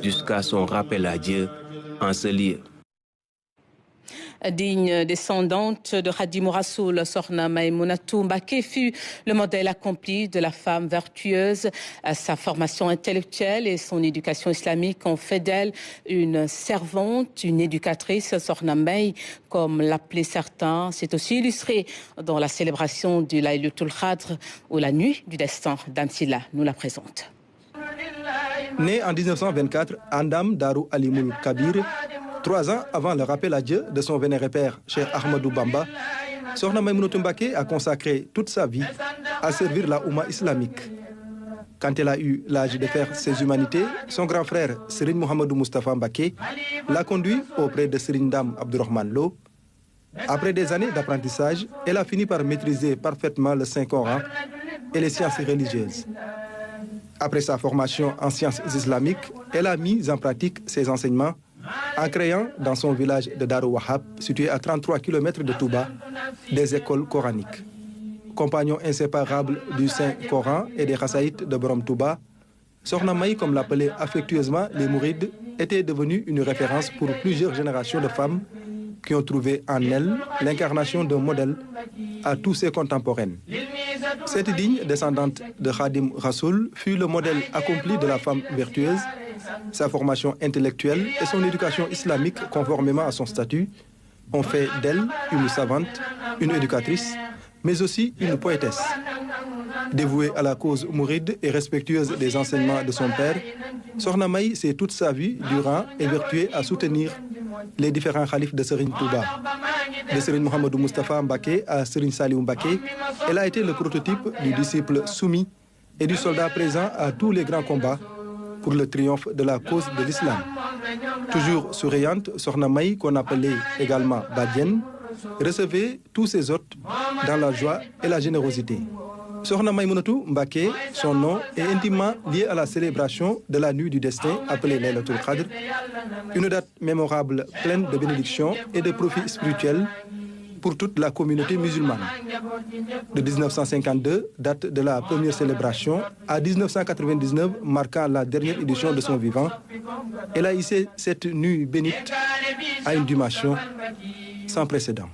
jusqu'à son rappel à Dieu en ce lieu. Digne descendante de Khadimou Rassoul, Sokhna Maïmonatou Mbacké fut le modèle accompli de la femme vertueuse. Sa formation intellectuelle et son éducation islamique ont fait d'elle une servante, une éducatrice. Sokhna May, comme l'appelaient certains, s'est aussi illustrée dans la célébration du Laylatul Qadr ou la nuit du destin. Dame Silla nous la présente. Née en 1924 à Ndam Darou Alimoul Kabir, 3 ans avant le rappel à Dieu de son vénéré père, Cheikh Ahmadou Bamba, Sokhna Maïmonatou Mbacké a consacré toute sa vie à servir la Oumma islamique. Quand elle a eu l'âge de faire ses humanités, son grand frère, Serigne Mohamedou Moustapha Mbacké, l'a conduit auprès de Serigne Dame Abdourahmane Lo. Après des années d'apprentissage, elle a fini par maîtriser parfaitement le Saint-Coran et les sciences religieuses. Après sa formation en sciences islamiques, elle a mis en pratique ses enseignements en créant dans son village de Darou Wahab, situé à 33 km de Touba, des écoles coraniques. Compagnon inséparable du Saint-Coran et des Khassaïtes de Borom Touba, Sokhna May, comme l'appelaient affectueusement les Mourides, était devenue une référence pour plusieurs générations de femmes qui ont trouvé en elle l'incarnation d'un modèle à tous ses contemporaines. Cette digne descendante de Khadim Rassoul fut le modèle accompli de la femme vertueuse. Sa formation intellectuelle et son éducation islamique, conformément à son statut, ont fait d'elle une savante, une éducatrice, mais aussi une poétesse. Dévouée à la cause mouride et respectueuse des enseignements de son père, Sokhna May s'est toute sa vie durant évertuée à soutenir les différents khalifes de Serigne Touba. De Serigne Mohamedou Moustapha Mbacké à Serigne Saliou Mbacké, elle a été le prototype du disciple soumis et du soldat présent à tous les grands combats pour le triomphe de la cause de l'islam. Toujours souriante, Sokhna May, qu'on appelait également Badienne, recevait tous ses hôtes dans la joie et la générosité. Sokhna Maïmonatou Mbacké, son nom est intimement lié à la célébration de la nuit du destin appelée Laylatul Qadr, une date mémorable pleine de bénédictions et de profits spirituels pour toute la communauté musulmane. De 1952, date de la première célébration, à 1999, marquant la dernière édition de son vivant, elle a hissé cette nuit bénite à une dimension sans précédent.